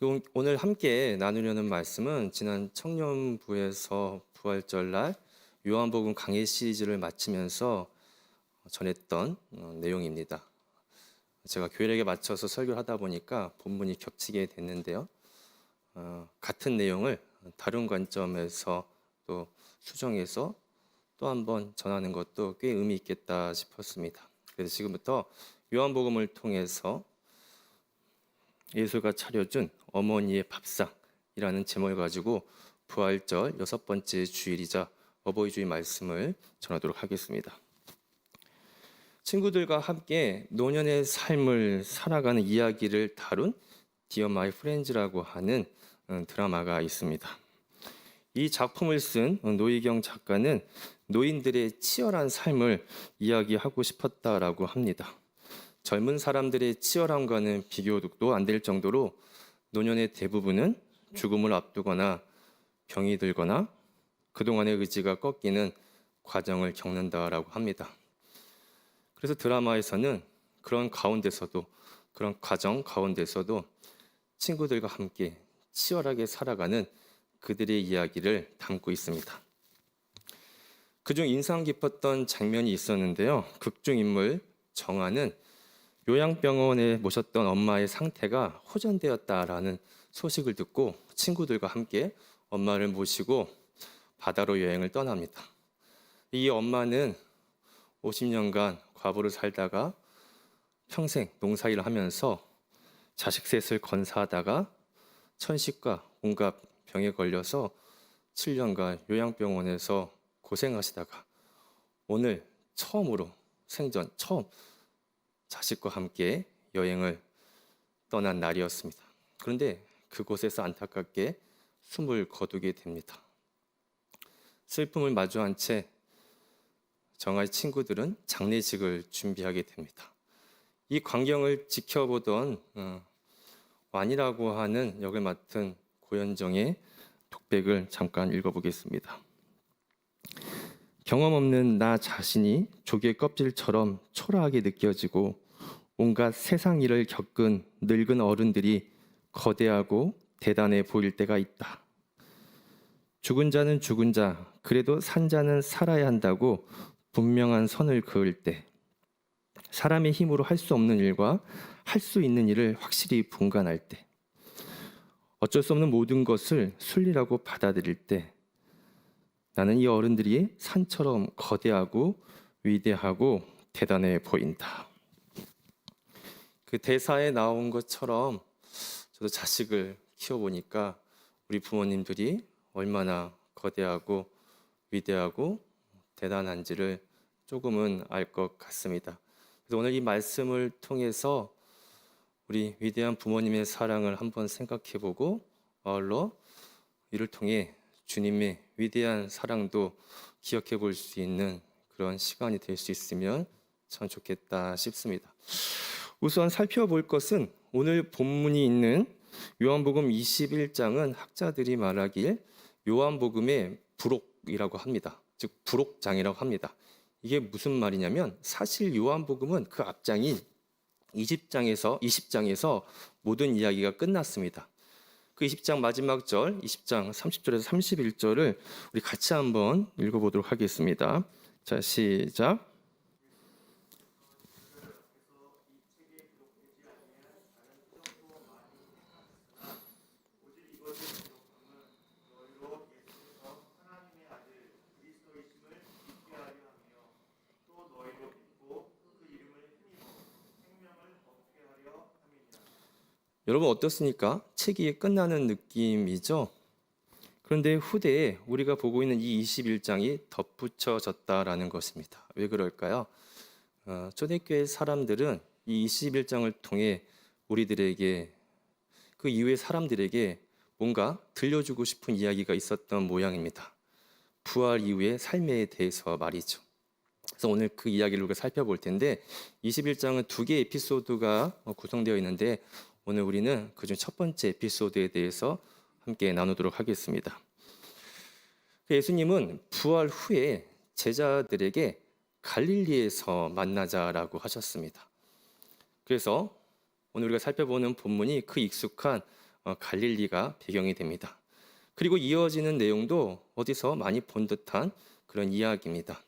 오늘 함께 나누려는 말씀은 지난 청년부에서 부활절날 요한복음 강해 시리즈를 마치면서 전했던 내용입니다. 제가 교회력에 맞춰서 설교를 하다 보니까 본문이 겹치게 됐는데요. 같은 내용을 다른 관점에서 또 수정해서 또 한번 전하는 것도 꽤 의미 있겠다 싶었습니다. 그래서 지금부터 요한복음을 통해서 예수가 차려준 어머니의 밥상이라는 제목을 가지고 부활절 6번째 주일이자 어버이 주일 말씀을 전하도록 하겠습니다. 친구들과 함께 노년의 삶을 살아가는 이야기를 다룬 디어 마이 프렌즈라고 하는 드라마가 있습니다. 이 작품을 쓴 노희경 작가는 노인들의 치열한 삶을 이야기하고 싶었다라고 합니다. 젊은 사람들의 치열함과는 비교도 안 될 정도로 노년의 대부분은 죽음을 앞두거나 병이 들거나 그동안의 의지가 꺾이는 과정을 겪는다라고 합니다. 그래서 드라마에서는 그런 과정 가운데서도 친구들과 함께 치열하게 살아가는 그들의 이야기를 담고 있습니다. 그중 인상 깊었던 장면이 있었는데요. 극중 인물 정아는 요양병원에 모셨던 엄마의 상태가 호전되었다라는 소식을 듣고 친구들과 함께 엄마를 모시고 바다로 여행을 떠납니다. 이 엄마는 50년간 과부로 살다가 평생 농사일을 하면서 자식 셋을 건사하다가 천식과 온갖 병에 걸려서 7년간 요양병원에서 고생하시다가 오늘 처음 자식과 함께 여행을 떠난 날이었습니다. 그런데 그곳에서 안타깝게 숨을 거두게 됩니다. 슬픔을 마주한 채 정아의 친구들은 장례식을 준비하게 됩니다. 이 광경을 지켜보던 완이라고 하는 역을 맡은 고현정의 독백을 잠깐 읽어보겠습니다. 경험 없는 나 자신이 조개 껍질처럼 초라하게 느껴지고 온갖 세상 일을 겪은 늙은 어른들이 거대하고 대단해 보일 때가 있다. 죽은 자는 죽은 자, 그래도 산 자는 살아야 한다고 분명한 선을 그을 때, 사람의 힘으로 할 수 없는 일과 할 수 있는 일을 확실히 분간할 때, 어쩔 수 없는 모든 것을 순리라고 받아들일 때, 나는 이 어른들이 산처럼 거대하고 위대하고 대단해 보인다. 그 대사에 나온 것처럼 저도 자식을 키워보니까 우리 부모님들이 얼마나 거대하고 위대하고 대단한지를 조금은 알 것 같습니다. 그래서 오늘 이 말씀을 통해서 우리 위대한 부모님의 사랑을 한번 생각해보고 아울러 이를 통해 주님의 위대한 사랑도 기억해 볼 수 있는 그런 시간이 될 수 있으면 참 좋겠다 싶습니다. 우선 살펴볼 것은 오늘 본문이 있는 요한복음 21장은 학자들이 말하길 요한복음의 부록이라고 합니다. 즉 부록장이라고 합니다. 이게 무슨 말이냐면 사실 요한복음은 그 앞장인 20장에서 모든 이야기가 끝났습니다. 그 20장 마지막 절, 20장 30절에서 31절을 우리 같이 한번 읽어보도록 하겠습니다. 자, 시작. 여러분 어떻습니까? 책이 끝나는 느낌이죠? 그런데 후대에 우리가 보고 있는 이 21장이 덧붙여졌다라는 것입니다. 왜 그럴까요? 초대교회 사람들은 이 21장을 통해 우리들에게 그 이후의 사람들에게 뭔가 들려주고 싶은 이야기가 있었던 모양입니다. 부활 이후의 삶에 대해서 말이죠. 그래서 오늘 그 이야기를 우리가 살펴볼 텐데 21장은 두 개의 에피소드가 구성되어 있는데 오늘 우리는 그중 첫 번째 에피소드에 대해서 함께 나누도록 하겠습니다. 예수님은 부활 후에 제자들에게 갈릴리에서 만나자라고 하셨습니다. 그래서 오늘 우리가 살펴보는 본문이 그 익숙한 갈릴리가 배경이 됩니다. 그리고 이어지는 내용도 어디서 많이 본 듯한 그런 이야기입니다.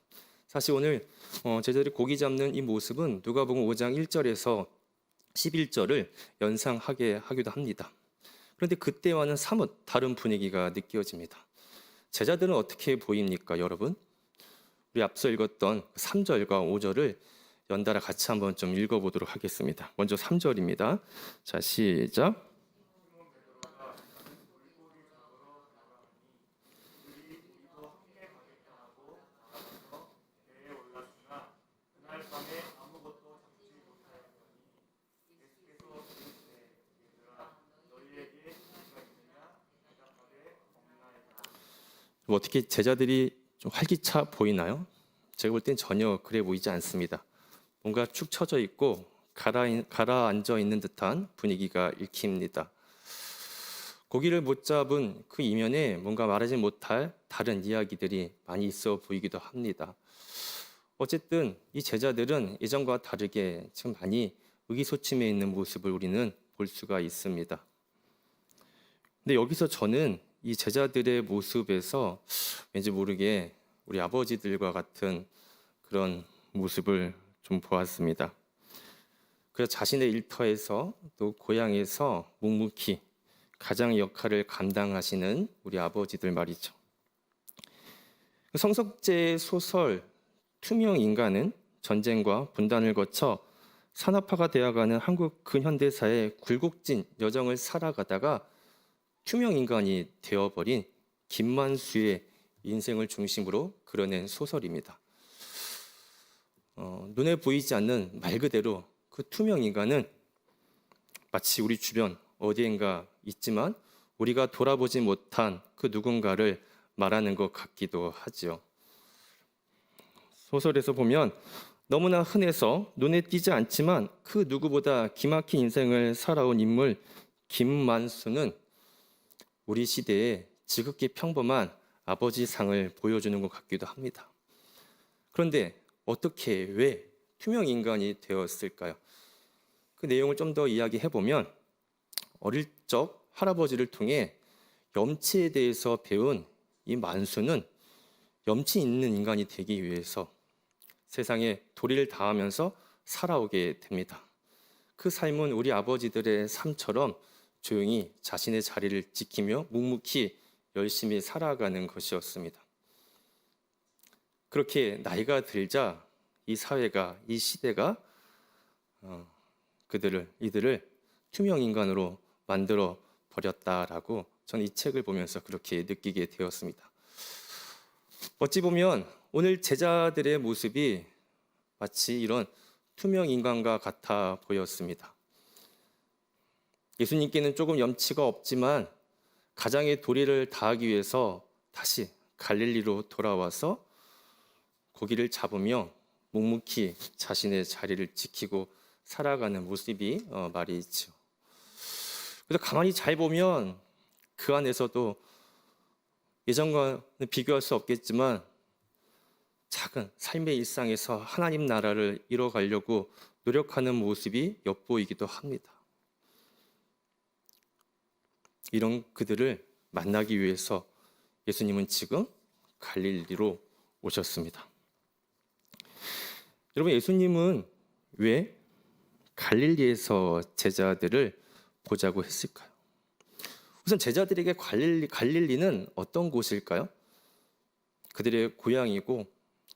사실 오늘 제자들이 고기 잡는 이 모습은 누가복음 5장 1절에서 11절을 연상하게 하기도 합니다. 그런데 그때와는 사뭇 다른 분위기가 느껴집니다. 제자들은 어떻게 보입니까, 여러분? 우리 앞서 읽었던 3절과 5절을 연달아 같이 한번 좀 읽어보도록 하겠습니다. 먼저 3절입니다. 자, 시작. 어떻게 제자들이 좀 활기차 보이나요? 제가 볼 땐 전혀 그래 보이지 않습니다. 뭔가 축 처져 있고 가라앉아 있는 듯한 분위기가 읽힙니다. 고기를 못 잡은 그 이면에 뭔가 말하지 못할 다른 이야기들이 많이 있어 보이기도 합니다. 어쨌든 이 제자들은 예전과 다르게 지금 많이 의기소침해 있는 모습을 우리는 볼 수가 있습니다. 근데 여기서 저는 이 제자들의 모습에서 왠지 모르게 우리 아버지들과 같은 그런 모습을 좀 보았습니다. 그래서 자신의 일터에서 또 고향에서 묵묵히 가장 역할을 감당하시는 우리 아버지들 말이죠. 성석재의 소설 투명 인간은 전쟁과 분단을 거쳐 산업화가 되어가는 한국 근현대사의 굴곡진 여정을 살아가다가 투명 인간이 되어버린 김만수의 인생을 중심으로 그려낸 소설입니다. 눈에 보이지 않는 말 그대로 그 투명 인간은 마치 우리 주변 어디엔가 있지만 우리가 돌아보지 못한 그 누군가를 말하는 것 같기도 하죠. 소설에서 보면 너무나 흔해서 눈에 띄지 않지만 그 누구보다 기막힌 인생을 살아온 인물 김만수는 우리 시대에 지극히 평범한 아버지 상을 보여주는 것 같기도 합니다. 그런데 어떻게 왜 투명 인간이 되었을까요? 그 내용을 좀 더 이야기해 보면 어릴 적 할아버지를 통해 염치에 대해서 배운 이 만수는 염치 있는 인간이 되기 위해서 세상에 도리를 다하면서 살아오게 됩니다. 그 삶은 우리 아버지들의 삶처럼 조용히 자신의 자리를 지키며 묵묵히 열심히 살아가는 것이었습니다. 그렇게 나이가 들자 이 사회가, 이 시대가 이들을 투명 인간으로 만들어 버렸다라고 저는 이 책을 보면서 그렇게 느끼게 되었습니다. 어찌 보면 오늘 제자들의 모습이 마치 이런 투명 인간과 같아 보였습니다. 예수님께는 조금 염치가 없지만 가장의 도리를 다하기 위해서 다시 갈릴리로 돌아와서 고기를 잡으며 묵묵히 자신의 자리를 지키고 살아가는 모습이 말이죠. 그래서 가만히 잘 보면 그 안에서도 예전과는 비교할 수 없겠지만 작은 삶의 일상에서 하나님 나라를 이뤄가려고 노력하는 모습이 엿보이기도 합니다. 이런 그들을 만나기 위해서 예수님은 지금 갈릴리로 오셨습니다. 여러분, 예수님은 왜 갈릴리에서 제자들을 보자고 했을까요? 우선 제자들에게 갈릴리는 어떤 곳일까요? 그들의 고향이고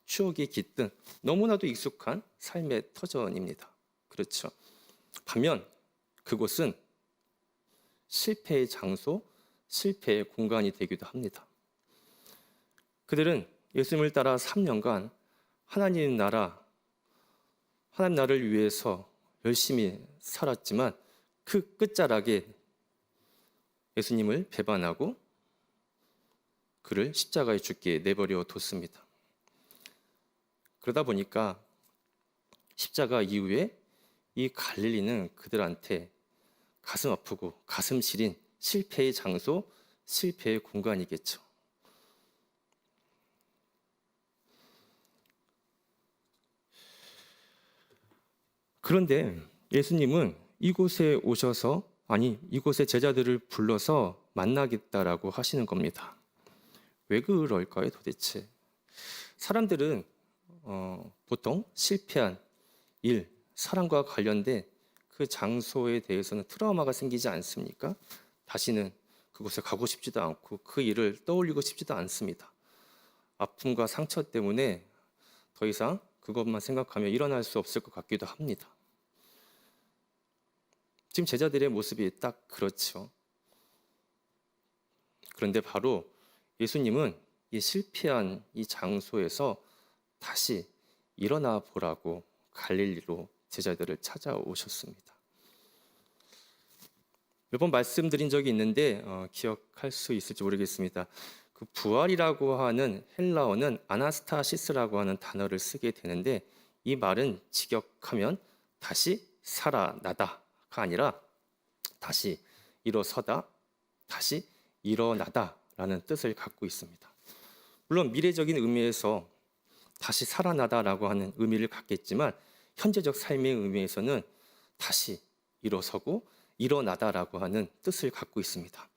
추억이 깃든 너무나도 익숙한 삶의 터전입니다. 그렇죠. 반면 그곳은 실패의 장소, 실패의 공간이 되기도 합니다. 그들은 예수님을 따라 3년간 하나님 나라를 위해서 열심히 살았지만 그 끝자락에 예수님을 배반하고 그를 십자가에 죽게 내버려 뒀습니다. 그러다 보니까 십자가 이후에 이 갈릴리는 그들한테 가슴 아프고 가슴 시린 실패의 장소, 실패의 공간이겠죠. 그런데 예수님은 이곳에 오셔서 아니, 이곳에 제자들을 불러서 만나겠다라고 하시는 겁니다. 왜 그럴까요, 도대체? 사람들은 보통 실패한 일, 사랑과 관련된 그 장소에 대해서는 트라우마가 생기지 않습니까? 다시는 그곳에 가고 싶지도 않고 그 일을 떠올리고 싶지도 않습니다. 아픔과 상처 때문에 더 이상 그것만 생각하며 일어날 수 없을 것 같기도 합니다. 지금 제자들의 모습이 딱 그렇죠. 그런데 바로 예수님은 이 실패한 이 장소에서 다시 일어나 보라고 갈릴리로 제자들을 찾아오셨습니다. 몇 번 말씀드린 적이 있는데 기억할 수 있을지 모르겠습니다. 그 부활이라고 하는 헬라어는 아나스타시스라고 하는 단어를 쓰게 되는데 이 말은 직역하면 다시 살아나다가 아니라 다시 일어서다, 다시 일어나다라는 뜻을 갖고 있습니다. 물론 미래적인 의미에서 다시 살아나다라고 하는 의미를 갖겠지만 현재적 삶의 의미에서는 다시 일어서고 일어나다라고 하는 뜻을 갖고 있습니다.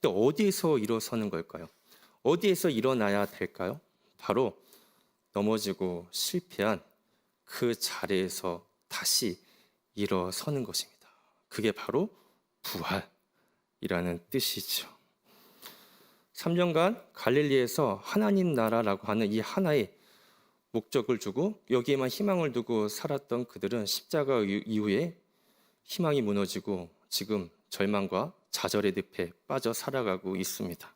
근데 어디에서 일어서는 걸까요? 어디에서 일어나야 될까요? 바로 넘어지고 실패한 그 자리에서 다시 일어서는 것입니다. 그게 바로 부활이라는 뜻이죠. 3년간 갈릴리에서 하나님 나라라고 하는 이 하나의 목적을 두고 여기에만 희망을 두고 살았던 그들은 십자가 이후에 희망이 무너지고 지금 절망과 좌절의 늪에 빠져 살아가고 있습니다.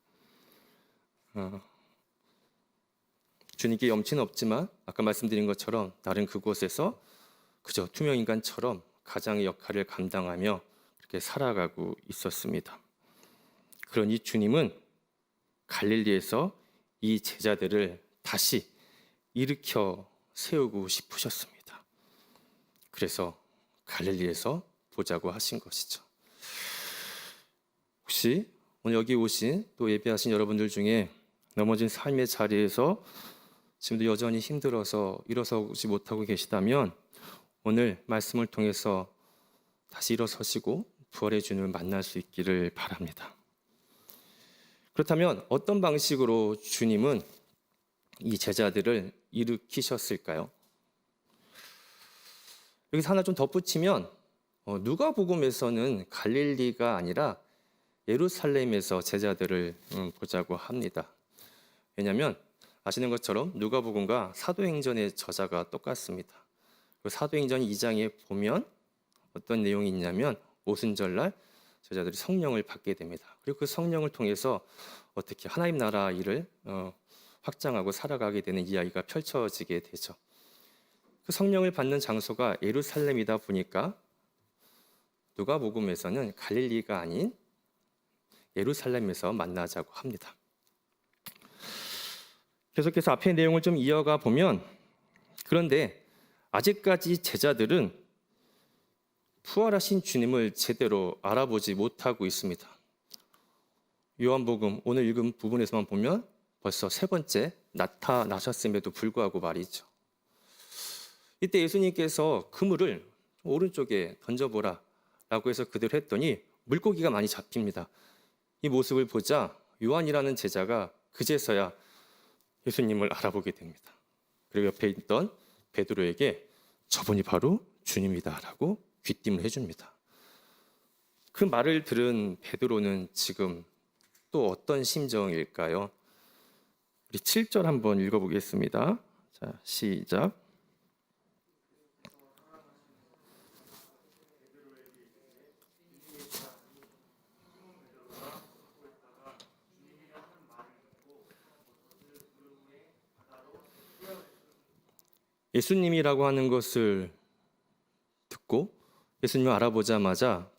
주님께 염치는 없지만 아까 말씀드린 것처럼 다른 그곳에서 그저 투명인간처럼 가장의 역할을 감당하며 그렇게 살아가고 있었습니다. 그러니 주님은 갈릴리에서 이 제자들을 다시 일으켜 세우고 싶으셨습니다. 그래서 갈릴리에서 보자고 하신 것이죠. 혹시 오늘 여기 오신 또 예배하신 여러분들 중에 넘어진 삶의 자리에서 지금도 여전히 힘들어서 일어서지 못하고 계시다면 오늘 말씀을 통해서 다시 일어서시고 부활의 주님을 만날 수 있기를 바랍니다. 그렇다면 어떤 방식으로 주님은 이 제자들을 일으키셨을까요? 여기서 하나 좀 덧붙이면 누가복음에서는 갈릴리가 아니라 예루살렘에서 제자들을 보자고 합니다. 왜냐하면 아시는 것처럼 누가복음과 사도행전의 저자가 똑같습니다. 사도행전 2장에 보면 어떤 내용이 있냐면 오순절날 제자들이 성령을 받게 됩니다. 그리고 그 성령을 통해서 어떻게 하나님 나라 일을 확장하고 살아가게 되는 이야기가 펼쳐지게 되죠. 그 성령을 받는 장소가 예루살렘이다 보니까 누가복음에서는 갈릴리가 아닌 예루살렘에서 만나자고 합니다. 계속해서 앞의 내용을 좀 이어가 보면 그런데 아직까지 제자들은 부활하신 주님을 제대로 알아보지 못하고 있습니다. 요한복음 오늘 읽은 부분에서만 보면 벌써 세 번째 나타나셨음에도 불구하고 말이죠. 이때 예수님께서 그물을 오른쪽에 던져보라 라고 해서 그대로 했더니 물고기가 많이 잡힙니다. 이 모습을 보자 요한이라는 제자가 그제서야 예수님을 알아보게 됩니다. 그리고 옆에 있던 베드로에게 저분이 바로 주님이다 라고 귀띔을 해줍니다. 그 말을 들은 베드로는 지금 또 어떤 심정일까요? 우리 7절 한번 읽어보겠습니다. 자, 시작. 예수님이라고 하는 것을 듣고 예수님을 알아보자마자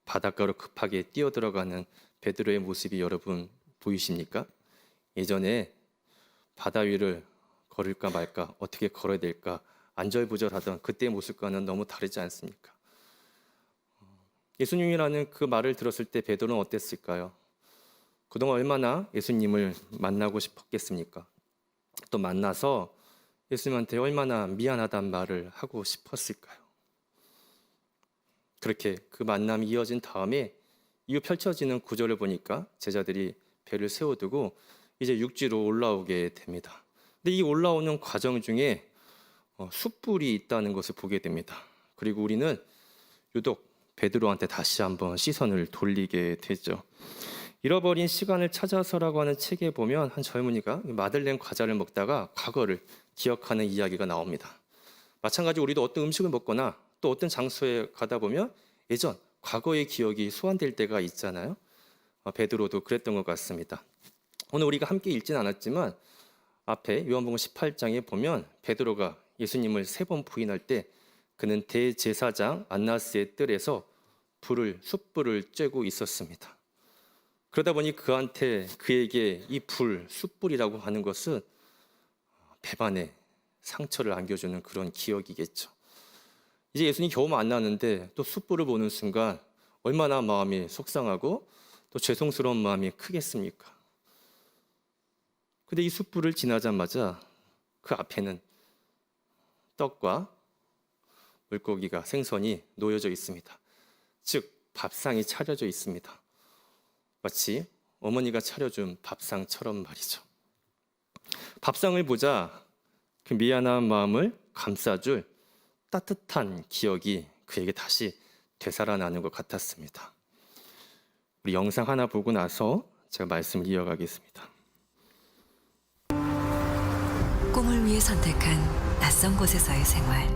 바닷가로 급하게 뛰어들어가는 베드로의 모습이 여러분 보이십니까? 예전에 바다 위를 걸을까 말까 어떻게 걸어야 될까 안절부절하던 그때의 모습과는 너무 다르지 않습니까? 예수님이라는 그 말을 들었을 때 베드로는 어땠을까요? 그동안 얼마나 예수님을 만나고 싶었겠습니까? 또 만나서 예수님한테 얼마나 미안하다는 말을 하고 싶었을까요? 그렇게 그 만남이 이어진 다음에 이후 펼쳐지는 구절을 보니까 제자들이 배를 세워두고 이제 육지로 올라오게 됩니다. 근데 이 올라오는 과정 중에 숯불이 있다는 것을 보게 됩니다. 그리고 우리는 유독 베드로한테 다시 한번 시선을 돌리게 되죠. 잃어버린 시간을 찾아서라고 하는 책에 보면 한 젊은이가 마들렌 과자를 먹다가 과거를 기억하는 이야기가 나옵니다. 마찬가지로 우리도 어떤 음식을 먹거나 또 어떤 장소에 가다 보면 예전 과거의 기억이 소환될 때가 있잖아요. 베드로도 그랬던 것 같습니다. 오늘 우리가 함께 읽진 않았지만 앞에 요한복음 18장에 보면 베드로가 예수님을 3번 부인할 때 그는 대제사장 안나스의 뜰에서 숯불을 쬐고 있었습니다. 그러다 보니 그에게 이 숯불이라고 하는 것은 배반의 상처를 안겨주는 그런 기억이겠죠. 이제 예수님 겨우 만나는데 또 숯불을 보는 순간 얼마나 마음이 속상하고 또 죄송스러운 마음이 크겠습니까? 근데 이 숯불을 지나자마자 그 앞에는 떡과 물고기가 생선이 놓여져 있습니다. 즉 밥상이 차려져 있습니다. 마치 어머니가 차려준 밥상처럼 말이죠. 밥상을 보자 그 미안한 마음을 감싸줄 따뜻한 기억이 그에게 다시 되살아나는 것 같았습니다. 우리 영상 하나 보고 나서 제가 말씀을 이어가겠습니다. 꿈을 위해 선택한 낯선 곳에서의 생활.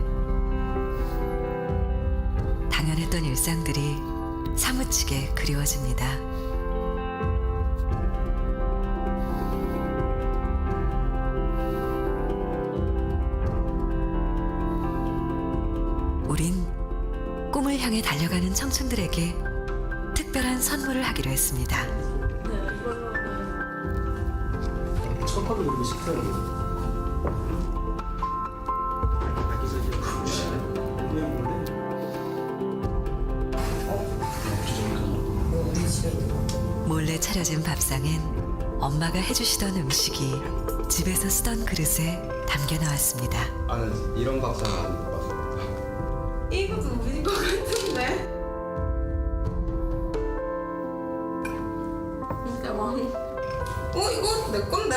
당연했던 일상들이 사무치게 그리워집니다. 우린 꿈을 향해 달려가는 청춘들에게 특별한 선물을 하기로 했습니다. 첫번도 그렇게 식사를 몰래 차려진 밥상엔 엄마가 해주시던 음식이 집에서 쓰던 그릇에 담겨 나왔습니다. 나는 이런 밥상 안 봤어. 이것도 우리 것 같은데? 진짜 왕. 이거 내 건데?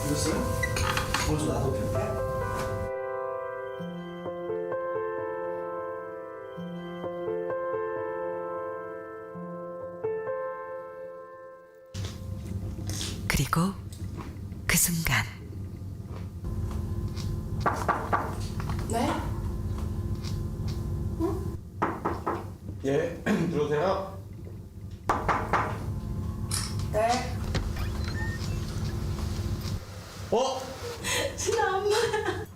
이거 먼저 나도 될까? 그리고 그 순간 네? 예, 들어오세요. 네. 진짜 엄마야.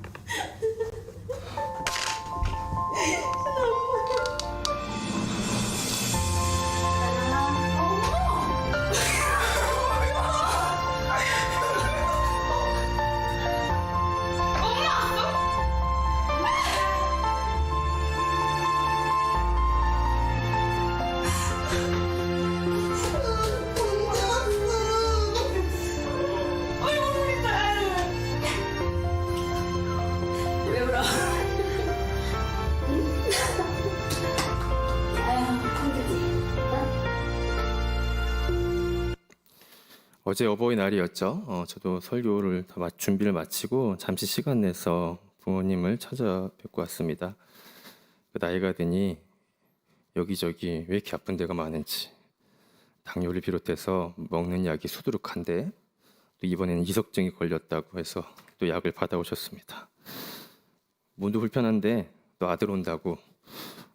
왜 울어? 어제 어버이날이었죠. 저도 설교를 다 준비를 마치고 잠시 시간 내서 부모님을 찾아뵙고 왔습니다. 나이가 드니 여기저기 왜 이렇게 아픈 데가 많은지, 당뇨를 비롯해서 먹는 약이 수두룩한데 또 이번에는 이석증이 걸렸다고 해서 또 약을 받아오셨습니다. 몸도 불편한데 또 아들 온다고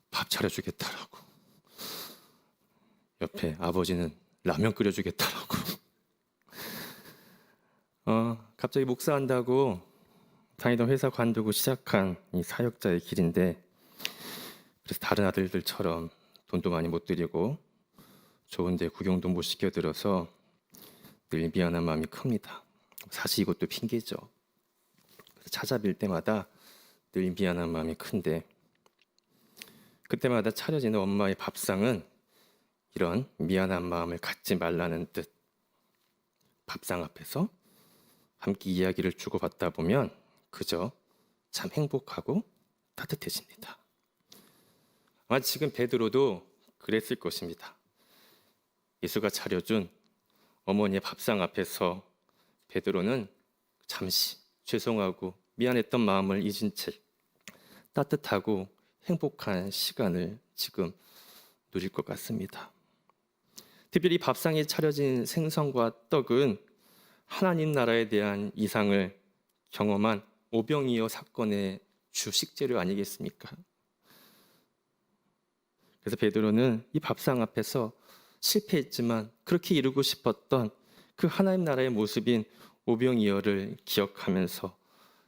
밥 차려주겠다라고, 옆에 아버지는 라면 끓여주겠다라고 갑자기 목사한다고 다니던 회사 관두고 시작한 이 사역자의 길인데, 그래서 다른 아들들처럼 돈도 많이 못 드리고 좋은데 구경도 못 시켜드려서 늘 미안한 마음이 큽니다. 사실 이것도 핑계죠. 그래서 찾아뵐 때마다 늘 미안한 마음이 큰데, 그때마다 차려지는 엄마의 밥상은 이런 미안한 마음을 갖지 말라는 뜻. 밥상 앞에서 함께 이야기를 주고받다 보면 그저 참 행복하고 따뜻해집니다. 아마 지금 베드로도 그랬을 것입니다. 예수가 차려준 어머니의 밥상 앞에서 베드로는 잠시 죄송하고 미안했던 마음을 잊은 채 따뜻하고 행복한 시간을 지금 누릴 것 같습니다. 특별히 밥상에 차려진 생선과 떡은 하나님 나라에 대한 이상을 경험한 오병이어 사건의 주 식재료 아니겠습니까? 그래서 베드로는 이 밥상 앞에서 실패했지만 그렇게 이루고 싶었던 그 하나님 나라의 모습인 오병이어를 기억하면서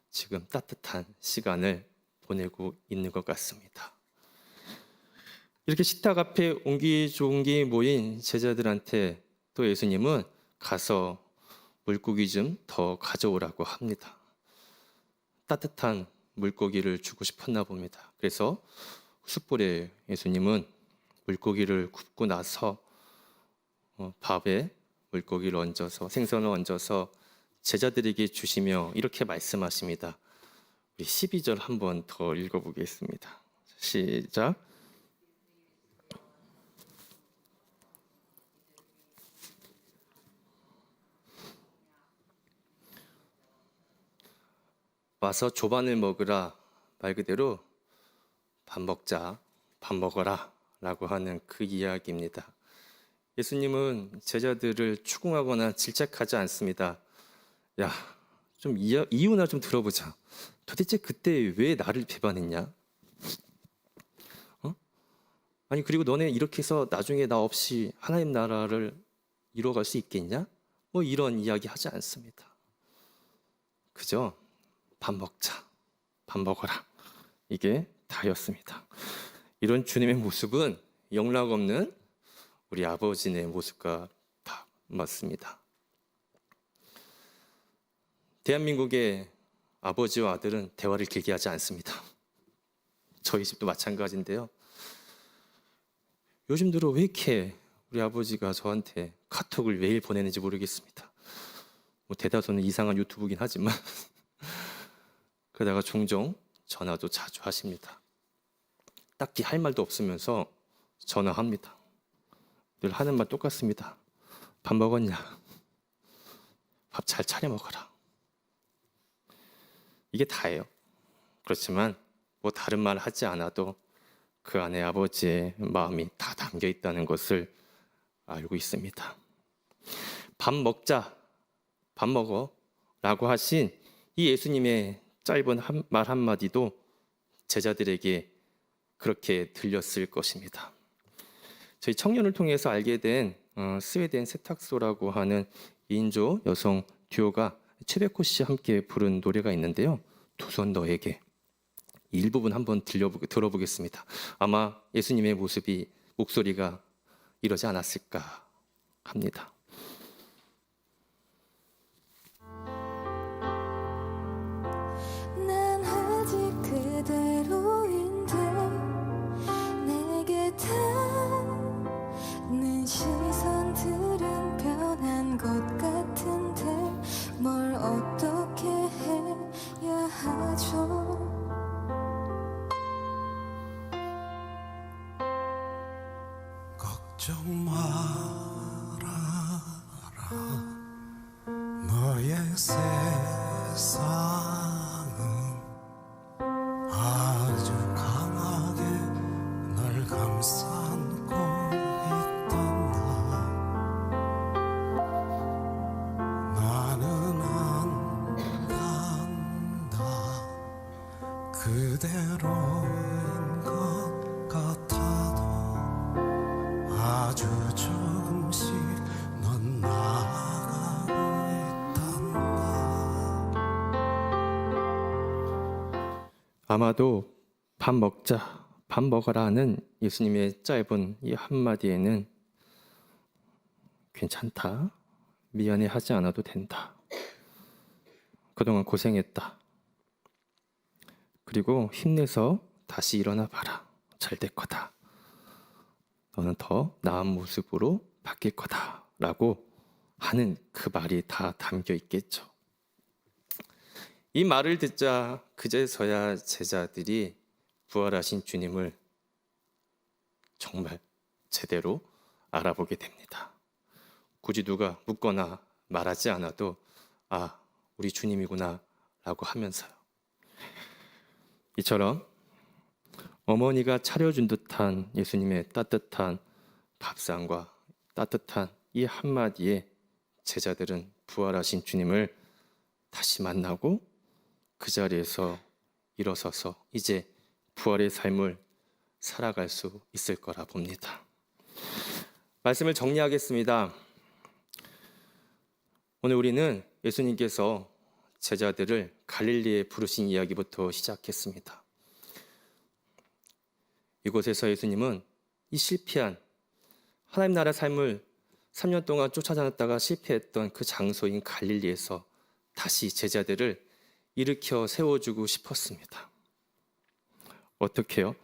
지금 따뜻한 시간을 보내고 있는 것 같습니다. 이렇게 식탁 앞에 옹기종기 모인 제자들한테 또 예수님은 가서 물고기 좀 더 가져오라고 합니다. 따뜻한 물고기를 주고 싶었나 봅니다. 그래서 숯불에 예수님은 물고기를 굽고 나서 밥에 물고기를 얹어서 생선을 얹어서 제자들에게 주시며 이렇게 말씀하십니다. 우리 12절 한번 더 읽어보겠습니다. 시작. 와서 조반을 먹으라, 말 그대로 밥 먹자, 밥 먹어라 라고 하는 그 이야기입니다. 예수님은 제자들을 추궁하거나 질책하지 않습니다. 야, 좀 이유나 좀 들어보자. 도대체 그때 왜 나를 배반했냐? 아니 그리고 너네 이렇게 해서 나중에 나 없이 하나님 나라를 이루어갈 수 있겠냐? 뭐 이런 이야기 하지 않습니다. 그죠? 밥 먹자, 밥 먹어라. 이게 다였습니다. 이런 주님의 모습은 영락 없는 우리 아버지의 모습과 다 맞습니다. 대한민국의 아버지와 아들은 대화를 길게 하지 않습니다. 저희 집도 마찬가지인데요. 요즘 들어 왜 이렇게 우리 아버지가 저한테 카톡을 매일 보내는지 모르겠습니다. 뭐 대다수는 이상한 유튜브긴 하지만 그러다가 종종 전화도 자주 하십니다. 딱히 할 말도 없으면서 전화합니다. 늘 하는 말 똑같습니다. 밥 먹었냐? 밥 잘 차려 먹어라. 이게 다예요. 그렇지만 뭐 다른 말 하지 않아도 그 안에 아버지의 마음이 다 담겨 있다는 것을 알고 있습니다. 밥 먹자, 밥 먹어 라고 하신 이 예수님의 짧은 말 한마디도 제자들에게 그렇게 들렸을 것입니다. 저희 청년을 통해서 알게 된 스웨덴 세탁소라고 하는 2인조 여성 듀오가 최백호 씨와 함께 부른 노래가 있는데요. 두 손 너에게. 이 일부분 한번 들어보겠습니다. 아마 예수님의 목소리가 이러지 않았을까 합니다. 난 아직 그대로인데 내게 닿는 시선들은 변한 것 같은데 뭘 어떻게 해야 하죠? 걱정 말아라 너의 세상은 아주 강하게 널 감싸고 있단다. 나는 안단다. 그대로인 것 같아도 아주 조금씩 넌 나아가고 있단다. 아마도 밥 먹자, 밥 먹어라 하는 예수님의 짧은 이 한마디에는 괜찮다, 미안해 하지 않아도 된다, 그동안 고생했다, 그리고 힘내서 다시 일어나 봐라, 잘 될 거다, 너는 더 나은 모습으로 바뀔 거다 라고 하는 그 말이 다 담겨 있겠죠. 이 말을 듣자 그제서야 제자들이 부활하신 주님을 정말 제대로 알아보게 됩니다. 굳이 누가 묻거나 말하지 않아도 아, 우리 주님이구나 라고 하면서요. 이처럼 어머니가 차려준 듯한 예수님의 따뜻한 밥상과 따뜻한 이 한마디에 제자들은 부활하신 주님을 다시 만나고 그 자리에서 일어서서 이제 부활의 삶을 살아갈 수 있을 거라 봅니다. 말씀을 정리하겠습니다. 오늘 우리는 예수님께서 제자들을 갈릴리에 부르신 이야기부터 시작했습니다. 이곳에서 예수님은 이 실패한 하나님 나라 삶을 3년 동안 쫓아다녔다가 실패했던 그 장소인 갈릴리에서 다시 제자들을 일으켜 세워주고 싶었습니다. 어떻게요?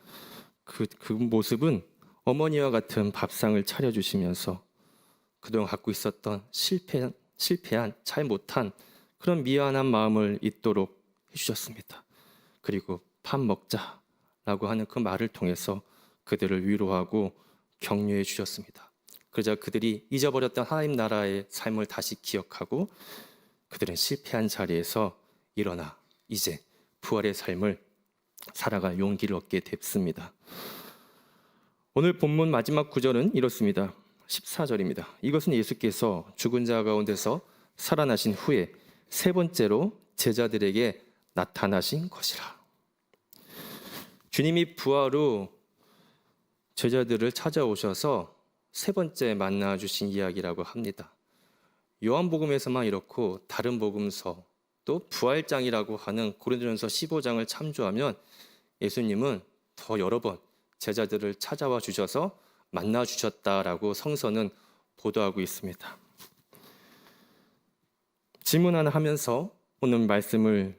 그 모습은 어머니와 같은 밥상을 차려주시면서 그동안 갖고 있었던 실패한 잘 못한 그런 미안한 마음을 잊도록 해주셨습니다. 그리고 밥 먹자라고 하는 그 말을 통해서 그들을 위로하고 격려해 주셨습니다. 그러자 그들이 잊어버렸던 하나님 나라의 삶을 다시 기억하고 그들은 실패한 자리에서 일어나 이제 부활의 삶을 살아갈 용기를 얻게 됐습니다. 오늘 본문 마지막 구절은 이렇습니다. 14절입니다. 이것은 예수께서 죽은 자 가운데서 살아나신 후에 세 번째로 제자들에게 나타나신 것이라. 주님이 부활 후 제자들을 찾아오셔서 세 번째 만나 주신 이야기라고 합니다. 요한복음에서만 이렇고 다른 복음서 또 부활장이라고 하는 고린도전서 15장을 참조하면 예수님은 더 여러 번 제자들을 찾아와 주셔서 만나 주셨다라고 성서는 보도하고 있습니다. 질문 하나 하면서 오늘 말씀을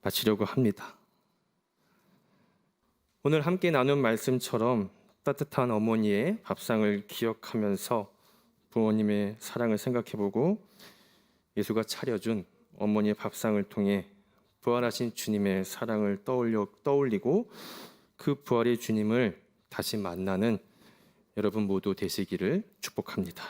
마치려고 합니다. 오늘 함께 나눈 말씀처럼 따뜻한 어머니의 밥상을 기억하면서 부모님의 사랑을 생각해보고 예수가 차려준 어머니의 밥상을 통해 부활하신 주님의 사랑을 떠올리고 그 부활의 주님을 다시 만나는 여러분 모두 되시기를 축복합니다.